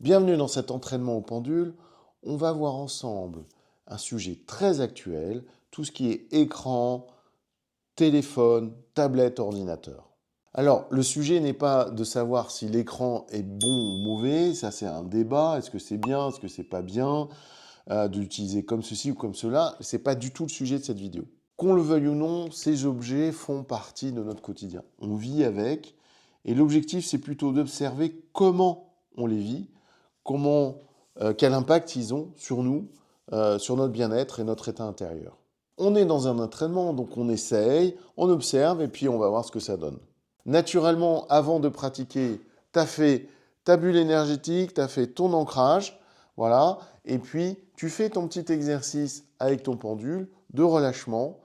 Bienvenue dans cet entraînement au pendule. On va voir ensemble un sujet très actuel, tout ce qui est écran, téléphone, tablette, ordinateur. Alors, le sujet n'est pas de savoir si l'écran est bon ou mauvais, ça c'est un débat, est-ce que c'est bien, est-ce que c'est pas bien, de l'utiliser comme ceci ou comme cela, c'est pas du tout le sujet de cette vidéo. Qu'on le veuille ou non, ces objets font partie de notre quotidien. On vit avec, et l'objectif c'est plutôt d'observer comment on les vit, quel impact ils ont sur nous, sur notre bien-être et notre état intérieur. On est dans un entraînement, donc on essaye, on observe et puis on va voir ce que ça donne. Naturellement, avant de pratiquer, tu as fait ta bulle énergétique, tu as fait ton ancrage, voilà, et puis tu fais ton petit exercice avec ton pendule de relâchement,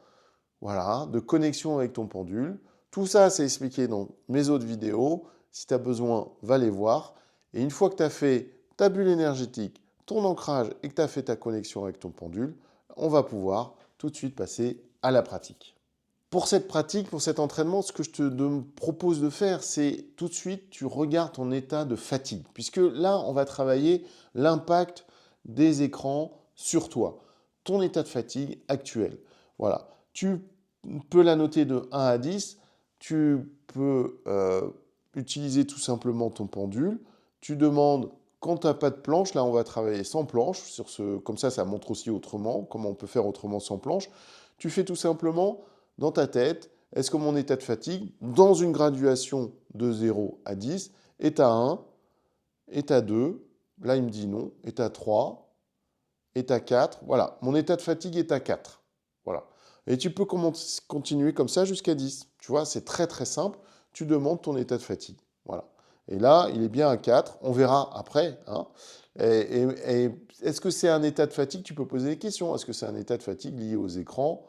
voilà, de connexion avec ton pendule. Tout ça, c'est expliqué dans mes autres vidéos. Si tu as besoin, va les voir. Et une fois que tu as fait ta bulle énergétique, ton ancrage et que tu as fait ta connexion avec ton pendule, on va pouvoir tout de suite passer à la pratique. Pour cette pratique, pour cet entraînement, ce que je te propose de faire, c'est tout de suite, tu regardes ton état de fatigue. Puisque là, on va travailler l'impact des écrans sur toi. Ton état de fatigue actuel. Voilà. Tu peux la noter de 1 à 10. Tu peux utiliser tout simplement ton pendule. Tu demandes, quand tu n'as pas de planche, là on va travailler sans planche. Comme ça montre aussi autrement, comment on peut faire autrement sans planche. Tu fais tout simplement dans ta tête, est-ce que mon état de fatigue, dans une graduation de 0 à 10, est à 1, est à 2, là il me dit non, est à 3, est à 4, voilà, mon état de fatigue est à 4. Voilà. Et tu peux continuer comme ça jusqu'à 10. Tu vois, c'est très très simple, tu demandes ton état de fatigue. Voilà. Et là, il est bien à 4, on verra après. Hein. Et est-ce que c'est un état de fatigue? Tu peux poser des questions. Est-ce que c'est un état de fatigue lié aux écrans?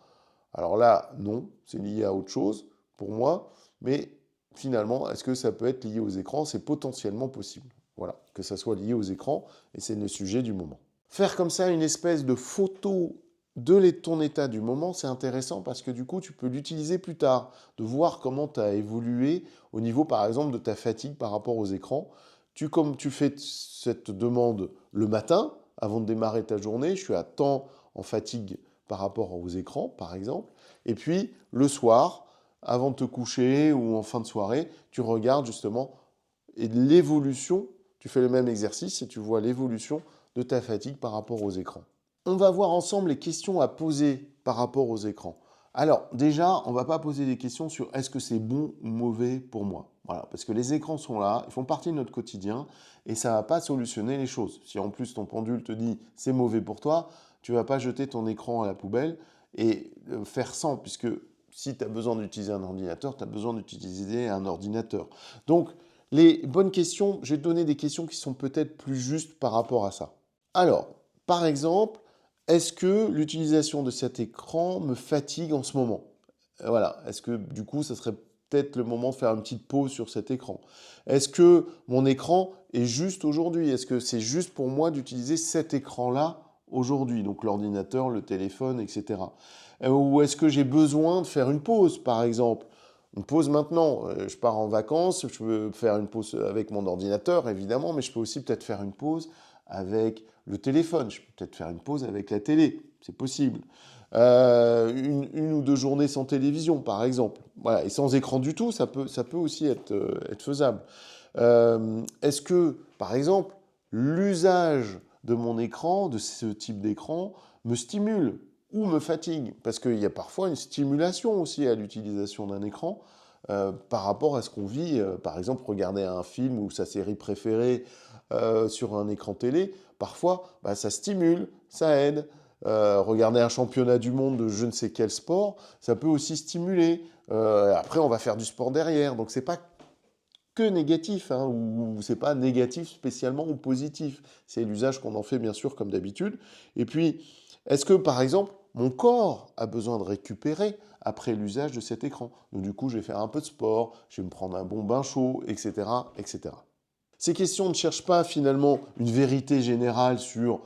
Alors là, non, c'est lié à autre chose pour moi, mais finalement, est-ce que ça peut être lié aux écrans? C'est potentiellement possible. Voilà, que ça soit lié aux écrans, et c'est le sujet du moment. Faire comme ça une espèce de photo de ton état du moment, c'est intéressant parce que du coup, tu peux l'utiliser plus tard, de voir comment tu as évolué au niveau, par exemple, de ta fatigue par rapport aux écrans. Comme tu fais cette demande le matin, avant de démarrer ta journée, je suis à temps en fatigue par rapport aux écrans, par exemple. Et puis, le soir, avant de te coucher ou en fin de soirée, tu regardes justement l'évolution, tu fais le même exercice et tu vois l'évolution de ta fatigue par rapport aux écrans. On va voir ensemble les questions à poser par rapport aux écrans. Alors déjà, on ne va pas poser des questions sur est-ce que c'est bon ou mauvais pour moi. Voilà, parce que les écrans sont là, ils font partie de notre quotidien et ça ne va pas solutionner les choses. Si en plus ton pendule te dit c'est mauvais pour toi, tu ne vas pas jeter ton écran à la poubelle et faire sans, puisque si tu as besoin d'utiliser un ordinateur, tu as besoin d'utiliser un ordinateur. Donc, les bonnes questions, je vais te donner des questions qui sont peut-être plus justes par rapport à ça. Alors, par exemple, est-ce que l'utilisation de cet écran me fatigue en ce moment? Voilà, est-ce que du coup, ça serait peut-être le moment de faire une petite pause sur cet écran? Est-ce que mon écran est juste aujourd'hui? Est-ce que c'est juste pour moi d'utiliser cet écran-là aujourd'hui? Donc l'ordinateur, le téléphone, etc. Ou est-ce que j'ai besoin de faire une pause, par exemple? Une pause maintenant, je pars en vacances, je peux faire une pause avec mon ordinateur, évidemment, mais je peux aussi peut-être faire une pause avec le téléphone, je peux peut-être faire une pause avec la télé, c'est possible. Une ou deux journées sans télévision, par exemple. Voilà, et sans écran du tout, ça peut aussi être faisable. Est-ce que, par exemple, l'usage de mon écran, de ce type d'écran, me stimule ou me fatigue? Parce qu'il y a parfois une stimulation aussi à l'utilisation d'un écran par rapport à ce qu'on vit. Par exemple, regarder un film ou sa série préférée sur un écran télé, parfois, bah, ça stimule, ça aide. Regarder un championnat du monde de je ne sais quel sport, ça peut aussi stimuler. Après, on va faire du sport derrière, donc c'est pas que négatif, hein, ou c'est pas négatif spécialement ou positif. C'est l'usage qu'on en fait bien sûr comme d'habitude. Et puis, est-ce que par exemple, mon corps a besoin de récupérer après l'usage de cet écran? Donc du coup, je vais faire un peu de sport, je vais me prendre un bon bain chaud, etc., etc. Ces questions ne cherchent pas finalement une vérité générale sur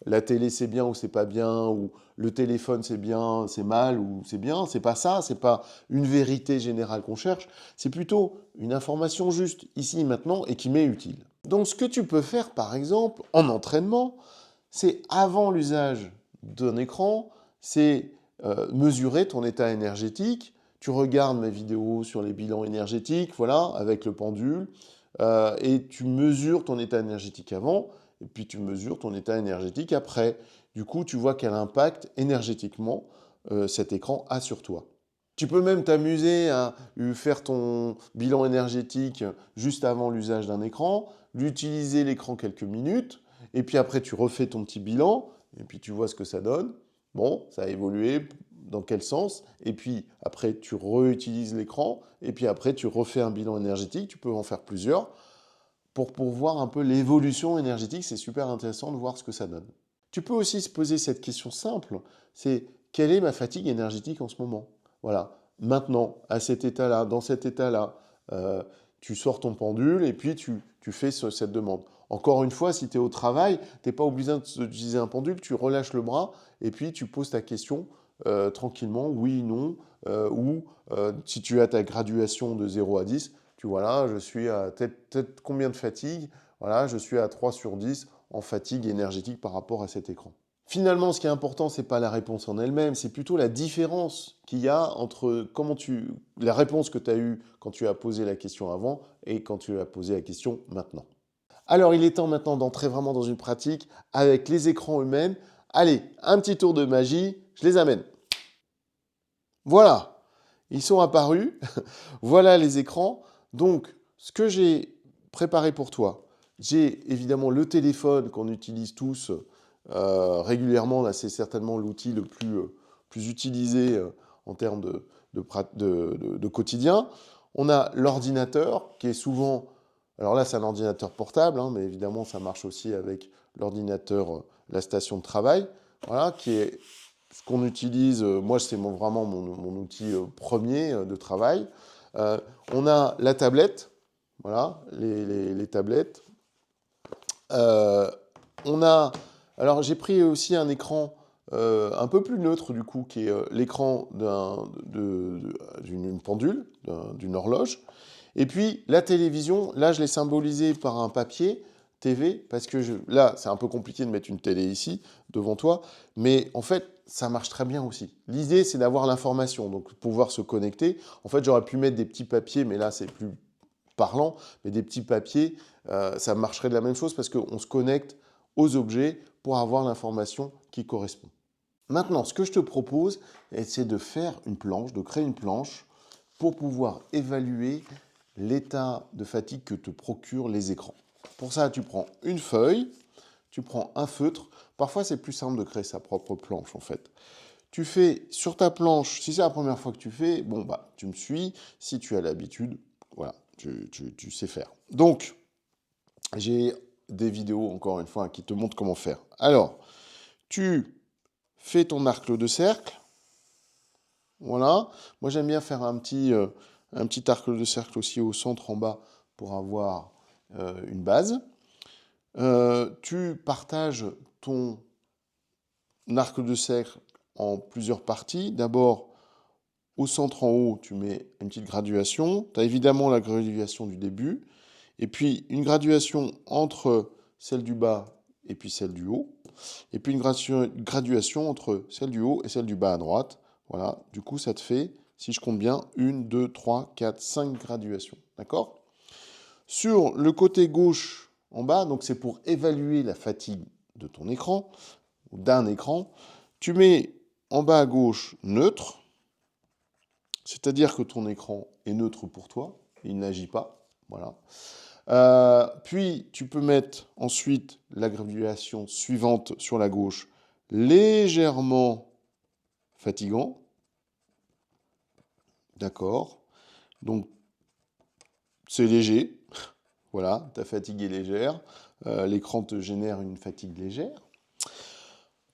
la télé c'est bien ou c'est pas bien, ou le téléphone c'est bien, c'est mal ou c'est bien. C'est pas ça, c'est pas une vérité générale qu'on cherche. C'est plutôt une information juste ici maintenant et qui m'est utile. Donc, ce que tu peux faire, par exemple, en entraînement, c'est avant l'usage d'un écran, c'est mesurer ton état énergétique. Tu regardes mes vidéos sur les bilans énergétiques, voilà, avec le pendule, et tu mesures ton état énergétique avant, et puis tu mesures ton état énergétique après. Du coup, tu vois quel impact énergétiquement cet écran a sur toi. Tu peux même t'amuser à faire ton bilan énergétique juste avant l'usage d'un écran, d'utiliser l'écran quelques minutes, et puis après tu refais ton petit bilan, et puis tu vois ce que ça donne. Bon, ça a évolué, dans quel sens? Et puis après tu réutilises l'écran, et puis après tu refais un bilan énergétique, tu peux en faire plusieurs, pour voir un peu l'évolution énergétique, c'est super intéressant de voir ce que ça donne. Tu peux aussi se poser cette question simple, c'est quelle est ma fatigue énergétique en ce moment? Voilà, maintenant, à cet état-là, dans cet état-là, euh, tu sors ton pendule et puis tu fais cette demande. Encore une fois, si tu es au travail, tu n'es pas obligé d'utiliser un pendule, tu relâches le bras et puis tu poses ta question tranquillement, oui, non, ou si tu as ta graduation de 0 à 10, tu vois là, je suis à peut-être combien de fatigue? Voilà, je suis à 3 sur 10 en fatigue énergétique par rapport à cet écran. Finalement, ce qui est important, ce n'est pas la réponse en elle-même, c'est plutôt la différence qu'il y a entre la réponse que tu as eue quand tu as posé la question avant et quand tu as posé la question maintenant. Alors, il est temps maintenant d'entrer vraiment dans une pratique avec les écrans eux-mêmes. Allez, un petit tour de magie, je les amène. Voilà, ils sont apparus. Voilà les écrans. Donc, ce que j'ai préparé pour toi, j'ai évidemment le téléphone qu'on utilise tous régulièrement. Là, c'est certainement l'outil le plus utilisé en termes de quotidien. On a l'ordinateur qui est souvent... Alors là, c'est un ordinateur portable, hein, mais évidemment, ça marche aussi avec l'ordinateur, la station de travail, voilà, qui est ce qu'on utilise. Moi, c'est vraiment mon outil premier de travail. On a la tablette, voilà, les tablettes. Euh, on a, alors j'ai pris aussi un écran un peu plus neutre du coup, qui est l'écran d'une pendule, d'une horloge. Et puis la télévision, là je l'ai symbolisé par un papier TV, parce que là c'est un peu compliqué de mettre une télé ici, devant toi, mais en fait ça marche très bien aussi. L'idée c'est d'avoir l'information, donc pouvoir se connecter. En fait j'aurais pu mettre des petits papiers, mais là c'est plus parlant, mais des petits papiers, ça marcherait de la même chose parce qu'on se connecte aux objets pour avoir l'information qui correspond. Maintenant, ce que je te propose, c'est de faire une planche, de créer une planche pour pouvoir évaluer l'état de fatigue que te procurent les écrans. Pour ça, tu prends une feuille, tu prends un feutre. Parfois, c'est plus simple de créer sa propre planche, en fait. Tu fais sur ta planche, si c'est la première fois que tu fais, bon, bah, tu me suis. Si tu as l'habitude, voilà, tu sais faire. Donc, j'ai des vidéos, encore une fois, qui te montrent comment faire. Alors, tu fais ton arc de cercle. Voilà. Moi, j'aime bien faire un petit arc de cercle aussi au centre en bas pour avoir une base. Tu partages ton arc de cercle en plusieurs parties. D'abord, au centre en haut, tu mets une petite graduation. Tu as évidemment la graduation du début. Et puis une graduation entre celle du bas et puis celle du haut. Et puis une graduation entre celle du haut et celle du bas à droite. Voilà, du coup ça te fait, si je compte bien, 1, 2, 3, 4, 5 graduations. D'accord? Sur le côté gauche en bas, donc c'est pour évaluer la fatigue de ton écran, ou d'un écran, tu mets en bas à gauche neutre, c'est-à-dire que ton écran est neutre pour toi, il n'agit pas. Voilà. Puis, tu peux mettre ensuite la graduation suivante sur la gauche, légèrement fatigant. D'accord. Donc, c'est léger. Voilà, ta fatigue est légère. L'écran te génère une fatigue légère.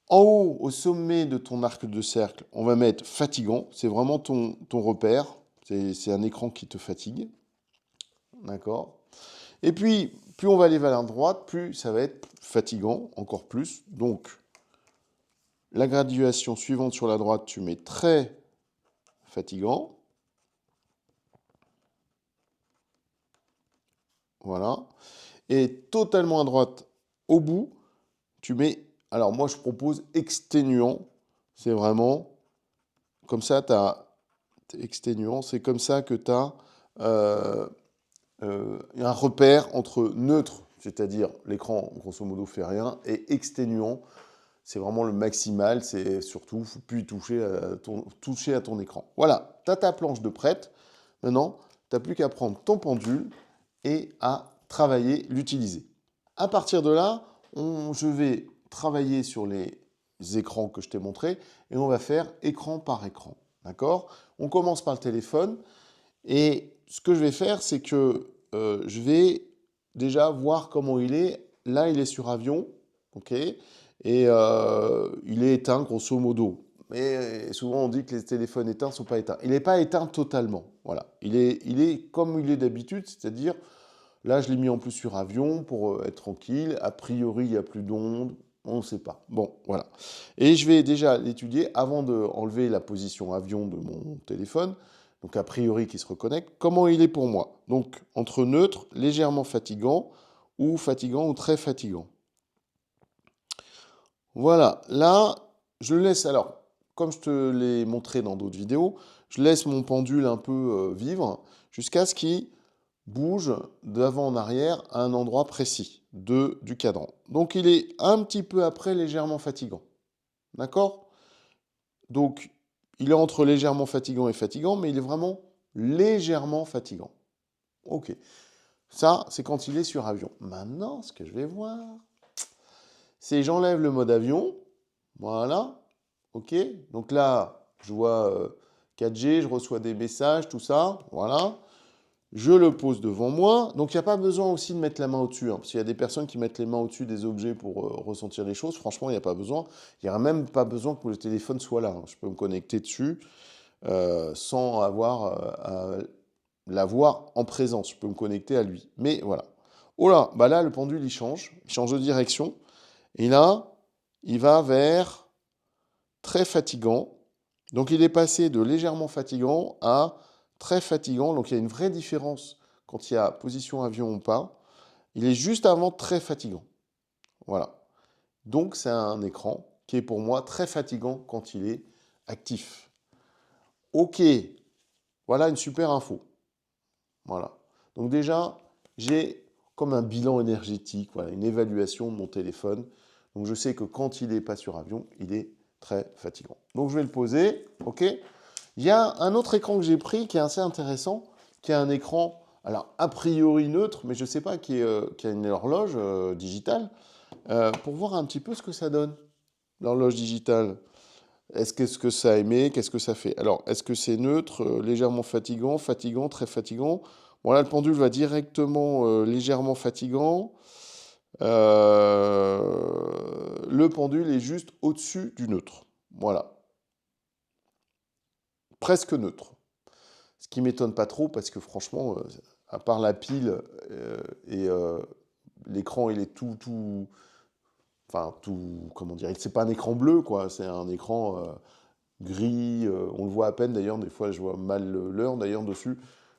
En haut, au sommet de ton arc de cercle, on va mettre fatigant. C'est vraiment ton repère. C'est un écran qui te fatigue. D'accord. Et puis, plus on va aller vers la droite, plus ça va être fatigant, encore plus. Donc, la graduation suivante sur la droite, tu mets très fatigant. Voilà. Et totalement à droite, au bout, tu mets... Alors moi, je propose exténuant. C'est vraiment... Comme ça, tu as... Exténuant, c'est comme ça que tu as un repère entre neutre, c'est-à-dire l'écran, grosso modo, fait rien, et exténuant, c'est vraiment le maximal, c'est surtout, il ne faut plus toucher à ton écran. Voilà, tu as ta planche de prête. Maintenant, tu n'as plus qu'à prendre ton pendule et à travailler, l'utiliser. À partir de là, je vais travailler sur les écrans que je t'ai montrés et on va faire écran par écran. D'accord? On commence par le téléphone et ce que je vais faire, c'est que je vais déjà voir comment il est. Là, il est sur avion, ok? Et il est éteint grosso modo. Mais souvent, on dit que les téléphones éteints ne sont pas éteints. Il n'est pas éteint totalement. Voilà. Il est comme il est d'habitude, c'est-à-dire, là, je l'ai mis en plus sur avion pour être tranquille. A priori, il n'y a plus d'ondes. On ne sait pas. Bon, voilà. Et je vais déjà l'étudier avant d'enlever la position avion de mon téléphone. Donc, a priori, qui se reconnecte. Comment il est pour moi? Donc, entre neutre, légèrement fatigant ou très fatigant. Voilà. Là, je laisse, alors, comme je te l'ai montré dans d'autres vidéos, je laisse mon pendule un peu vivre jusqu'à ce qu'il bouge d'avant en arrière à un endroit précis du cadran. Donc, il est un petit peu après légèrement fatigant. D'accord? Donc, il est entre légèrement fatigant et fatigant, mais il est vraiment légèrement fatigant. Ok. Ça, c'est quand il est sur avion. Maintenant, ce que je vais voir, c'est j'enlève le mode avion. Voilà. Ok. Donc là, je vois 4G, je reçois des messages, tout ça. Voilà. Je le pose devant moi. Donc, il n'y a pas besoin aussi de mettre la main au-dessus. Parce qu'il y a des personnes qui mettent les mains au-dessus des objets pour ressentir les choses. Franchement, il n'y a pas besoin. Il n'y a même pas besoin que le téléphone soit là. Je peux me connecter dessus sans avoir à l'avoir en présence. Je peux me connecter à lui. Mais voilà. Oh là, bah là, le pendule, il change de direction. Et là, il va vers très fatigant. Donc, il est passé de légèrement fatigant à très fatigant. Donc, il y a une vraie différence quand il y a position avion ou pas. Il est juste avant très fatigant. Voilà. Donc, c'est un écran qui est pour moi très fatigant quand il est actif. Ok. Voilà une super info. Voilà. Donc déjà, j'ai comme un bilan énergétique, voilà, une évaluation de mon téléphone. Donc je sais que quand il n'est pas sur avion, il est très fatigant. Donc je vais le poser, ok. Il y a un autre écran que j'ai pris qui est assez intéressant, qui est un écran, alors a priori neutre, mais je ne sais pas, qui a une horloge digitale, pour voir un petit peu ce que ça donne, l'horloge digitale. Qu'est-ce que ça émet? Qu'est-ce que ça fait? Alors, est-ce que c'est neutre, légèrement fatigant, fatigant, très fatigant? Bon, là, le pendule va directement légèrement fatigant. Le pendule est juste au-dessus du neutre. Voilà. Presque neutre. Ce qui ne m'étonne pas trop parce que franchement, à part la pile et l'écran, il est tout, enfin tout, comment dire, c'est pas un écran bleu, quoi, c'est un écran gris, on le voit à peine d'ailleurs, des fois je vois mal l'heure d'ailleurs dessus,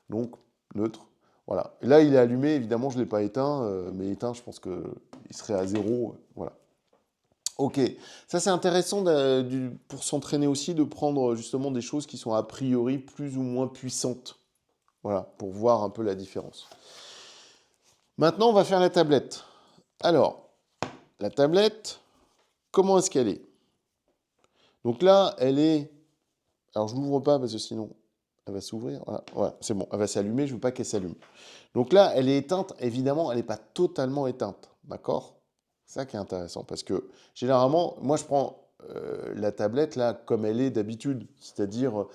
donc neutre. Voilà. Et là il est allumé, évidemment je ne l'ai pas éteint, mais éteint je pense qu'il serait à 0, voilà. Ok, ça c'est intéressant pour s'entraîner aussi de prendre justement des choses qui sont a priori plus ou moins puissantes. Voilà, pour voir un peu la différence. Maintenant on va faire la tablette. Alors, la tablette, comment est-ce qu'elle est? Donc là, elle est... Alors, je ne l'ouvre pas parce que sinon, elle va s'ouvrir. Voilà, voilà, c'est bon, elle va s'allumer. Je ne veux pas qu'elle s'allume. Donc là, elle est éteinte. Évidemment, elle n'est pas totalement éteinte. D'accord? C'est ça qui est intéressant. Parce que, généralement, moi, je prends la tablette là comme elle est d'habitude. C'est-à-dire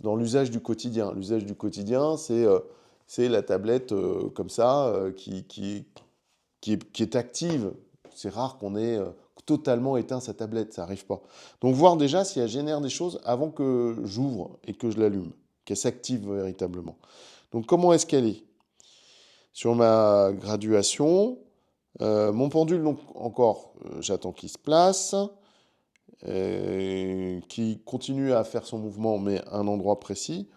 dans l'usage du quotidien. L'usage du quotidien, c'est la tablette comme ça qui est active. C'est rare qu'on ait totalement éteint sa tablette, ça n'arrive pas. Donc voir déjà si elle génère des choses avant que j'ouvre et que je l'allume, qu'elle s'active véritablement. Donc comment est-ce qu'elle est? Sur ma graduation, mon pendule, donc encore, j'attends qu'il se place, qui continue à faire son mouvement, mais à un endroit précis.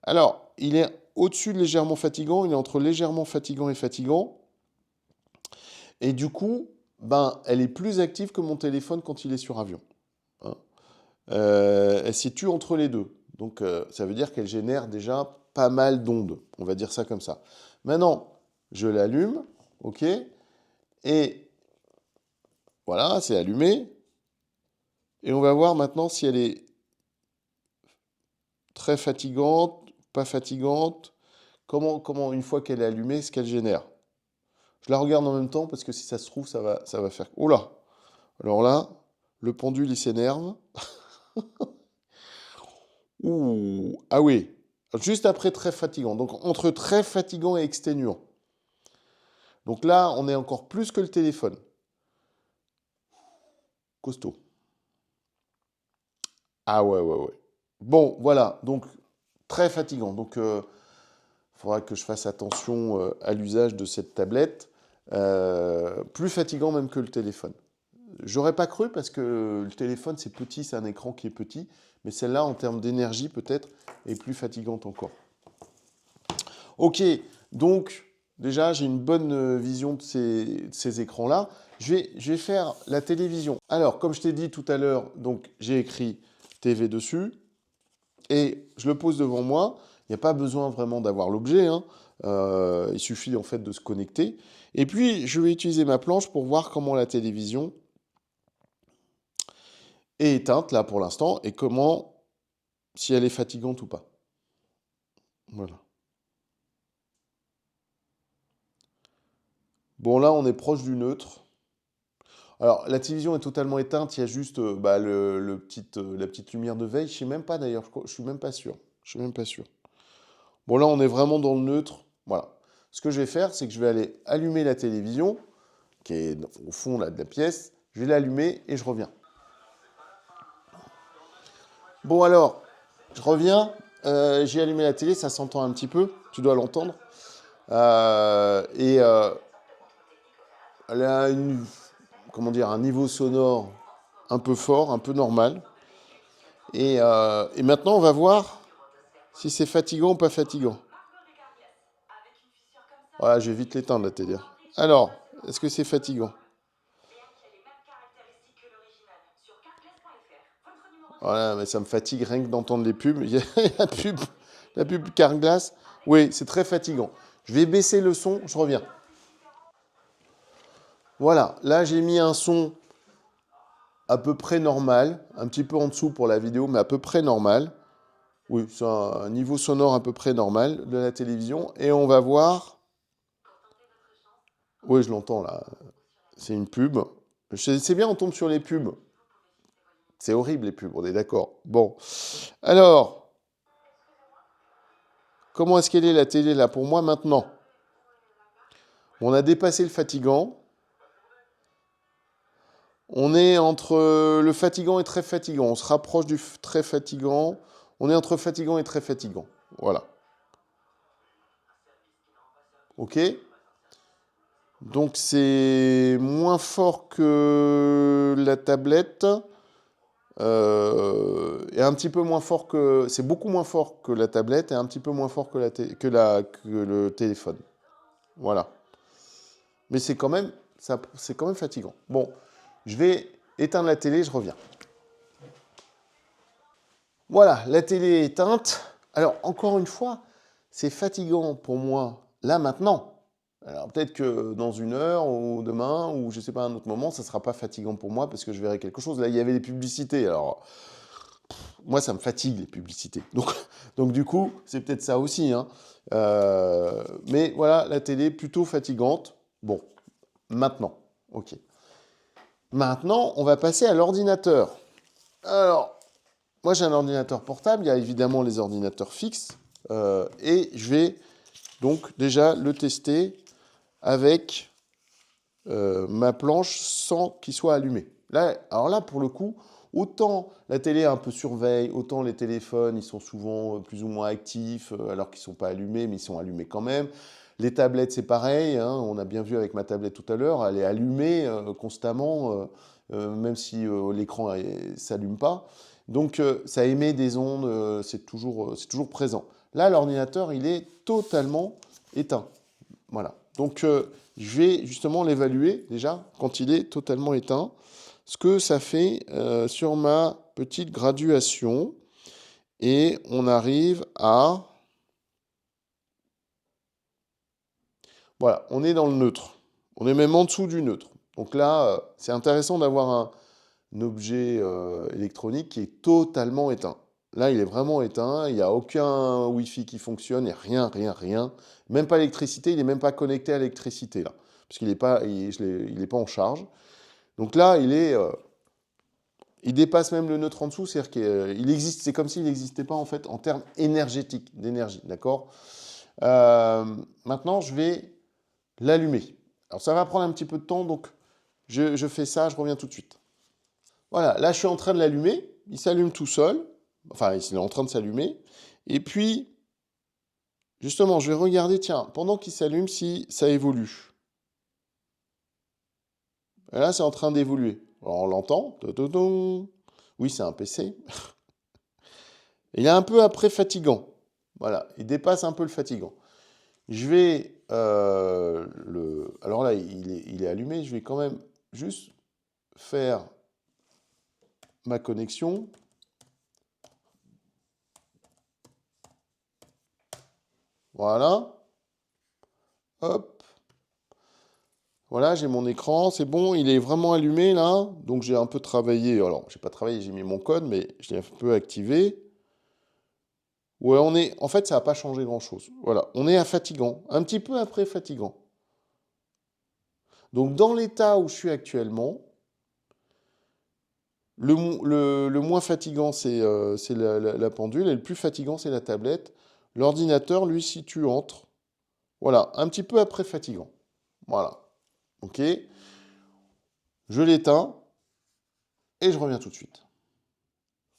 Alors, il est au-dessus de légèrement fatigant, il est entre légèrement fatigant et fatigant. Et du coup, ben, elle est plus active que mon téléphone quand il est sur avion. Hein. Elle se situe entre les deux. Donc, ça veut dire qu'elle génère déjà pas mal d'ondes. On va dire ça comme ça. Maintenant, je l'allume, ok? Et voilà, c'est allumé. Et on va voir maintenant si elle est très fatigante, pas fatigante. Comment une fois qu'elle est allumée, ce qu'elle génère. Je la regarde en même temps parce que si ça se trouve, ça va faire... Oh là! Alors là, le pendule, il s'énerve. Ouh, ah oui, juste après très fatigant. Donc entre très fatigant et exténuant. Donc là, on est encore plus que le téléphone. Costaud. Ah ouais, ouais, ouais. Bon, voilà, donc très fatigant. Donc il faudra que je fasse attention à l'usage de cette tablette. Plus fatigant même que le téléphone. J'aurais pas cru parce que le téléphone c'est petit, c'est un écran qui est petit, mais celle-là en termes d'énergie peut-être est plus fatigante encore. Ok, donc déjà j'ai une bonne vision de ces écrans-là. Je vais faire la télévision. Alors comme je t'ai dit tout à l'heure, donc j'ai écrit TV dessus et je le pose devant moi. Il n'y a pas besoin vraiment d'avoir l'objet, hein. Il suffit en fait de se connecter. Et puis je vais utiliser ma planche pour voir comment la télévision est éteinte là pour l'instant et comment, si elle est fatigante ou pas. Voilà. Bon là on est proche du neutre. Alors la télévision est totalement éteinte, il y a juste bah, la petite lumière de veille. Je sais même pas d'ailleurs, je suis même pas sûr. Je suis même pas sûr. Bon là on est vraiment dans le neutre. Voilà. Ce que je vais faire, c'est que je vais aller allumer la télévision, qui est au fond là, de la pièce. Je vais l'allumer et je reviens. Bon alors, je reviens. J'ai allumé la télé, ça s'entend un petit peu. Tu dois l'entendre. Et elle a comment dire, un niveau sonore un peu fort, un peu normal. Et maintenant, on va voir si c'est fatigant ou pas fatigant. Voilà, je vais vite l'éteindre la télé. Alors, est-ce que c'est fatigant? Voilà, mais ça me fatigue rien que d'entendre les pubs. Il y a la pub Carglass. Oui, c'est très fatigant. Je vais baisser le son, je reviens. Voilà, là j'ai mis un son à peu près normal, un petit peu en dessous pour la vidéo, mais à peu près normal. Oui, c'est un niveau sonore à peu près normal de la télévision. Et on va voir. Oui, je l'entends là. C'est une pub. C'est bien, on tombe sur les pubs. C'est horrible les pubs, on est d'accord. Bon. Alors, comment est-ce qu'elle est la télé là pour moi maintenant? On a dépassé le fatigant. On est entre le fatigant et très fatigant. On se rapproche du très fatigant. On est entre fatigant et très fatigant. Voilà. Ok? Donc c'est moins fort que la tablette. Et un petit peu moins fort que... C'est beaucoup moins fort que la tablette et un petit peu moins fort que le téléphone. Voilà. Mais c'est quand même fatigant. Bon, je vais éteindre la télé, je reviens. Voilà, la télé est éteinte. Alors, encore une fois, c'est fatigant pour moi, là, maintenant. Alors, peut-être que dans une heure, ou demain, ou je ne sais pas, à un autre moment, ça ne sera pas fatigant pour moi parce que je verrai quelque chose. Là, il y avait des publicités. Alors, moi, ça me fatigue, les publicités. Donc du coup, c'est peut-être ça aussi, hein. Mais voilà, la télé, plutôt fatigante. Bon, maintenant, ok. Maintenant, on va passer à l'ordinateur. Alors, moi j'ai un ordinateur portable, il y a évidemment les ordinateurs fixes, et je vais donc déjà le tester avec ma planche sans qu'il soit allumé. Là, alors là, pour le coup, autant la télé est un peu surveille, autant les téléphones, ils sont souvent plus ou moins actifs, alors qu'ils ne sont pas allumés, mais ils sont allumés quand même. Les tablettes, c'est pareil, hein, on a bien vu avec ma tablette tout à l'heure, elle est allumée constamment, même si l'écran ne s'allume pas. Donc ça émet des ondes, c'est toujours présent. Là, l'ordinateur, il est totalement éteint. Voilà. Donc, je vais justement l'évaluer déjà quand il est totalement éteint, ce que ça fait sur ma petite graduation. Et on arrive à... Voilà, on est dans le neutre. On est même en dessous du neutre. Donc là, c'est intéressant d'avoir un objet électronique qui est totalement éteint. Là, il est vraiment éteint, il n'y a aucun Wi-Fi qui fonctionne, il n'y a rien, rien, rien. Même pas l'électricité, il n'est même pas connecté à l'électricité, là. Parce qu'il n'est pas, il est pas en charge. Donc là, il dépasse même le neutre en dessous, c'est-à-dire qu'il existe, c'est comme s'il n'existait pas en fait en termes énergétiques, d'énergie, d'accord? Maintenant, je vais l'allumer. Alors ça va prendre un petit peu de temps, donc je fais ça, je reviens tout de suite. Voilà, là je suis en train de l'allumer, il s'allume tout seul, enfin il est en train de s'allumer, et puis justement je vais regarder, tiens, pendant qu'il s'allume, si ça évolue. Et là c'est en train d'évoluer. Alors on l'entend, oui c'est un PC. Il est un peu après fatigant, voilà, il dépasse un peu le fatigant. Je vais alors là il est allumé, je vais quand même juste faire ma connexion. Voilà. Hop. Voilà, j'ai mon écran, c'est bon, il est vraiment allumé là. Donc j'ai un peu travaillé. Alors, j'ai pas travaillé, j'ai mis mon code, mais je l'ai un peu activé. Ouais, en fait, ça n'a pas changé grand-chose. Voilà, on est à fatigant, un petit peu après fatigant. Donc dans l'état où je suis actuellement, le moins fatigant, c'est la pendule, et le plus fatigant, c'est la tablette. L'ordinateur, lui, situe entre, voilà, un petit peu après fatigant. Voilà, ok. Je l'éteins et je reviens tout de suite.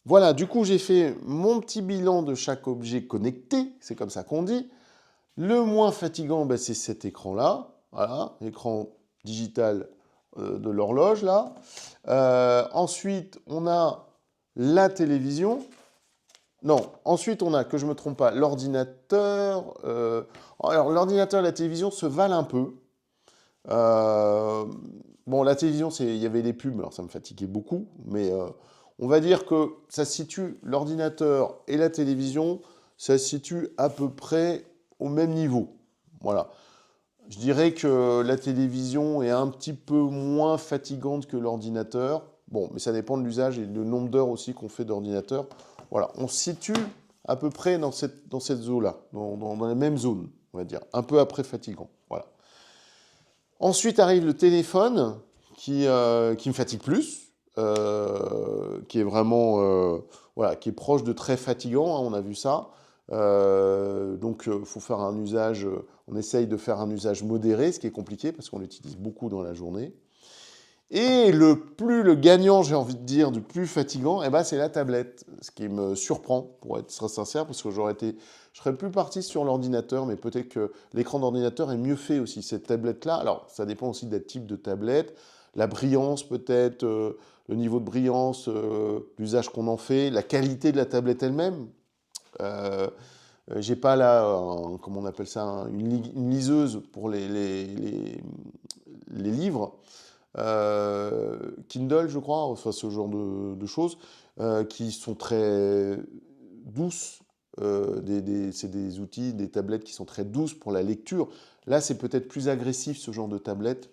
Voilà, du coup, j'ai fait mon petit bilan de chaque objet connecté, c'est comme ça qu'on dit. Le moins fatigant, ben, c'est cet écran-là, voilà, l'écran digital de l'horloge, là. Ensuite, on a la télévision. Non, ensuite, on a, que je ne me trompe pas, l'ordinateur. Alors, l'ordinateur et la télévision se valent un peu. Bon, la télévision, il y avait des pubs, alors ça me fatiguait beaucoup, mais on va dire que ça se situe, l'ordinateur et la télévision, ça se situe à peu près au même niveau. Voilà. Je dirais que la télévision est un petit peu moins fatigante que l'ordinateur. Bon, mais ça dépend de l'usage et du nombre d'heures aussi qu'on fait d'ordinateur. Voilà, on se situe à peu près dans cette zone-là, dans la même zone, on va dire, un peu après fatigant. Voilà. Ensuite arrive le téléphone qui me fatigue plus, qui est vraiment voilà, qui est proche de très fatigant, hein, on a vu ça. Donc faut faire un usage, on essaye de faire un usage modéré, ce qui est compliqué parce qu'on l'utilise beaucoup dans la journée. Et le gagnant, j'ai envie de dire, du plus fatigant, eh ben, c'est la tablette. Ce qui me surprend, pour être très sincère, parce que je serais plus parti sur l'ordinateur, mais peut-être que l'écran d'ordinateur est mieux fait aussi, cette tablette-là. Alors, ça dépend aussi des types de tablette, la brillance peut-être, le niveau de brillance, l'usage qu'on en fait, la qualité de la tablette elle-même. J'ai pas là, comment on appelle ça, une liseuse pour les livres. Kindle, je crois, enfin ce genre de choses, qui sont très douces. C'est des outils, des tablettes qui sont très douces pour la lecture. Là, c'est peut-être plus agressif ce genre de tablette.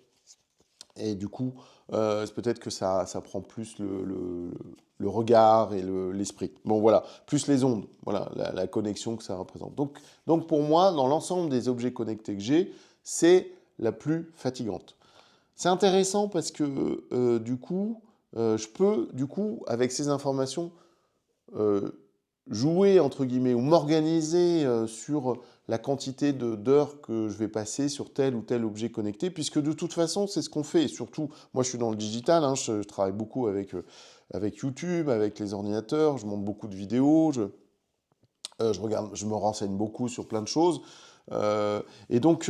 Et du coup, c'est peut-être que ça prend plus le regard et l'esprit. Bon, voilà, plus les ondes, voilà, la connexion que ça représente. Donc pour moi, dans l'ensemble des objets connectés que j'ai, c'est la plus fatigante. C'est intéressant parce que du coup, je peux, du coup, avec ces informations, euh, jouer, entre guillemets, ou m'organiser sur la quantité d'heures que je vais passer sur tel ou tel objet connecté, puisque de toute façon, c'est ce qu'on fait. Et surtout, moi, je suis dans le digital, hein, je travaille beaucoup avec YouTube, avec les ordinateurs, je monte beaucoup de vidéos, je regarde, je me renseigne beaucoup sur plein de choses. Et donc,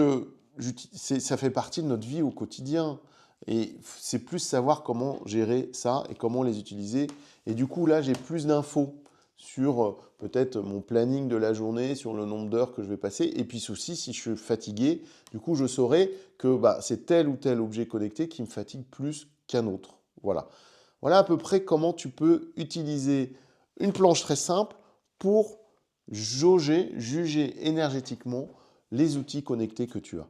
ça fait partie de notre vie au quotidien. Et c'est plus savoir comment gérer ça et comment les utiliser. Et du coup, là, j'ai plus d'infos sur peut-être mon planning de la journée, sur le nombre d'heures que je vais passer. Et puis aussi, si je suis fatigué, du coup, je saurai que c'est tel ou tel objet connecté qui me fatigue plus qu'un autre. Voilà. Voilà à peu près comment tu peux utiliser une planche très simple pour juger énergétiquement les outils connectés que tu as.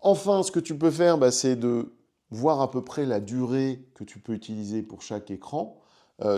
Enfin, ce que tu peux faire, c'est de voir à peu près la durée que tu peux utiliser pour chaque écran.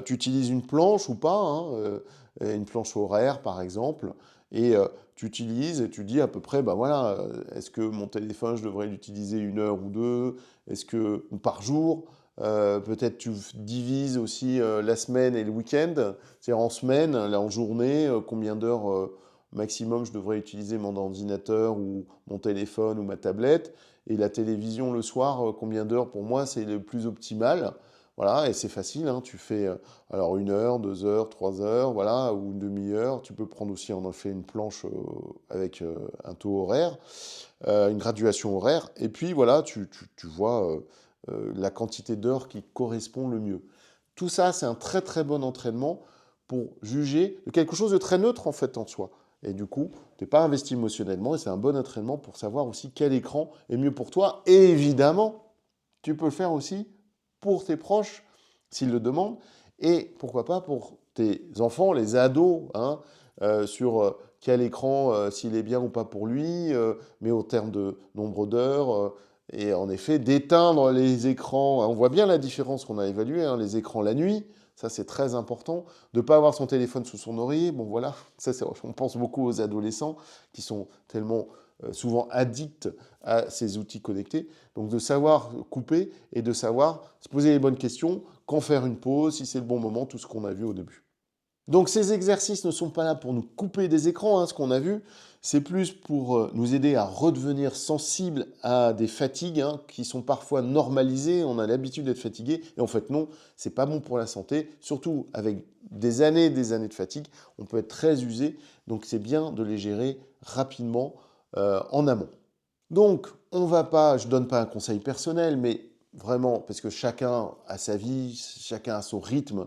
Tu utilises une planche ou pas, hein, une planche horaire par exemple, et tu utilises et tu dis à peu près, voilà, est-ce que mon téléphone, je devrais l'utiliser 1 heure ou 2, est-ce que par jour, peut-être tu divises aussi la semaine et le week-end, c'est-à-dire en semaine, là en journée, combien d'heures maximum je devrais utiliser mon ordinateur ou mon téléphone ou ma tablette, et la télévision le soir, combien d'heures pour moi c'est le plus optimal. Voilà, et c'est facile, hein, tu fais alors 1 heure, 2 heures, 3 heures, voilà, ou une demi-heure. Tu peux prendre aussi, on en fait une planche avec un taux horaire, une graduation horaire, et puis voilà, tu vois la quantité d'heures qui correspond le mieux. Tout ça, c'est un très très bon entraînement pour juger de quelque chose de très neutre en fait en soi. Et du coup, tu n'es pas investi émotionnellement et c'est un bon entraînement pour savoir aussi quel écran est mieux pour toi. Et évidemment, tu peux le faire aussi pour tes proches s'ils le demandent et pourquoi pas pour tes enfants, les ados, hein, sur quel écran, s'il est bien ou pas pour lui, mais au terme de nombre d'heures. Et en effet, d'éteindre les écrans. On voit bien la différence qu'on a évaluée, hein, les écrans la nuit. Ça, c'est très important. De ne pas avoir son téléphone sous son oreiller. Bon, voilà, ça, on pense beaucoup aux adolescents qui sont tellement souvent addicts à ces outils connectés. Donc, de savoir couper et de savoir se poser les bonnes questions, quand faire une pause, si c'est le bon moment, tout ce qu'on a vu au début. Donc ces exercices ne sont pas là pour nous couper des écrans, hein, ce qu'on a vu, c'est plus pour nous aider à redevenir sensibles à des fatigues qui sont parfois normalisées, on a l'habitude d'être fatigué, et en fait non, c'est pas bon pour la santé, surtout avec des années et des années de fatigue, on peut être très usé, donc c'est bien de les gérer rapidement en amont. Donc on va pas, je donne pas un conseil personnel, mais vraiment, parce que chacun a sa vie, chacun a son rythme,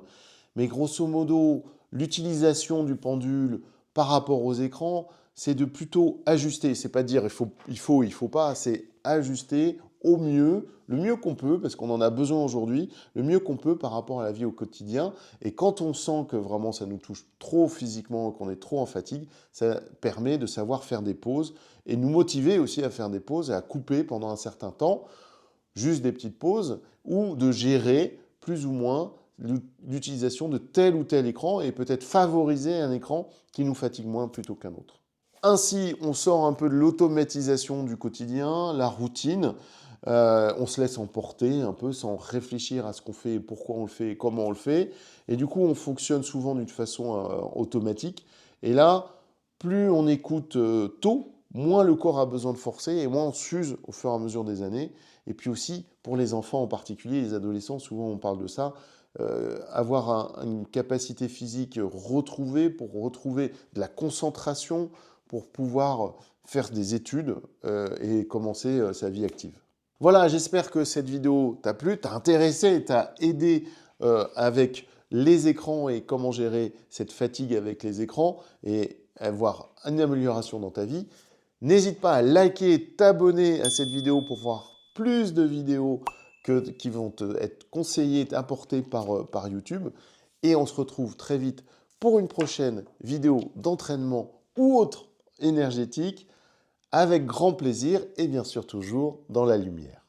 mais grosso modo, l'utilisation du pendule par rapport aux écrans, c'est de plutôt ajuster. C'est pas dire il faut pas, c'est ajuster au mieux, le mieux qu'on peut, parce qu'on en a besoin aujourd'hui, le mieux qu'on peut par rapport à la vie au quotidien. Et quand on sent que vraiment ça nous touche trop physiquement, qu'on est trop en fatigue, ça permet de savoir faire des pauses et nous motiver aussi à faire des pauses et à couper pendant un certain temps, juste des petites pauses, ou de gérer plus ou moins l'utilisation de tel ou tel écran et peut-être favoriser un écran qui nous fatigue moins plutôt qu'un autre. Ainsi, on sort un peu de l'automatisation du quotidien, la routine. On se laisse emporter un peu sans réfléchir à ce qu'on fait, pourquoi on le fait et comment on le fait. Et du coup, on fonctionne souvent d'une façon automatique. Et là, plus on écoute tôt, moins le corps a besoin de forcer et moins on s'use au fur et à mesure des années. Et puis aussi, pour les enfants en particulier, les adolescents, souvent on parle de ça, avoir une capacité physique retrouvée pour retrouver de la concentration pour pouvoir faire des études et commencer sa vie active. Voilà, j'espère que cette vidéo t'a plu, t'a intéressé, t'a aidé avec les écrans et comment gérer cette fatigue avec les écrans et avoir une amélioration dans ta vie. N'hésite pas à liker, t'abonner à cette vidéo pour voir plus de vidéos qui vont te être conseillées, apportées par YouTube. Et on se retrouve très vite pour une prochaine vidéo d'entraînement ou autre énergétique avec grand plaisir et bien sûr toujours dans la lumière.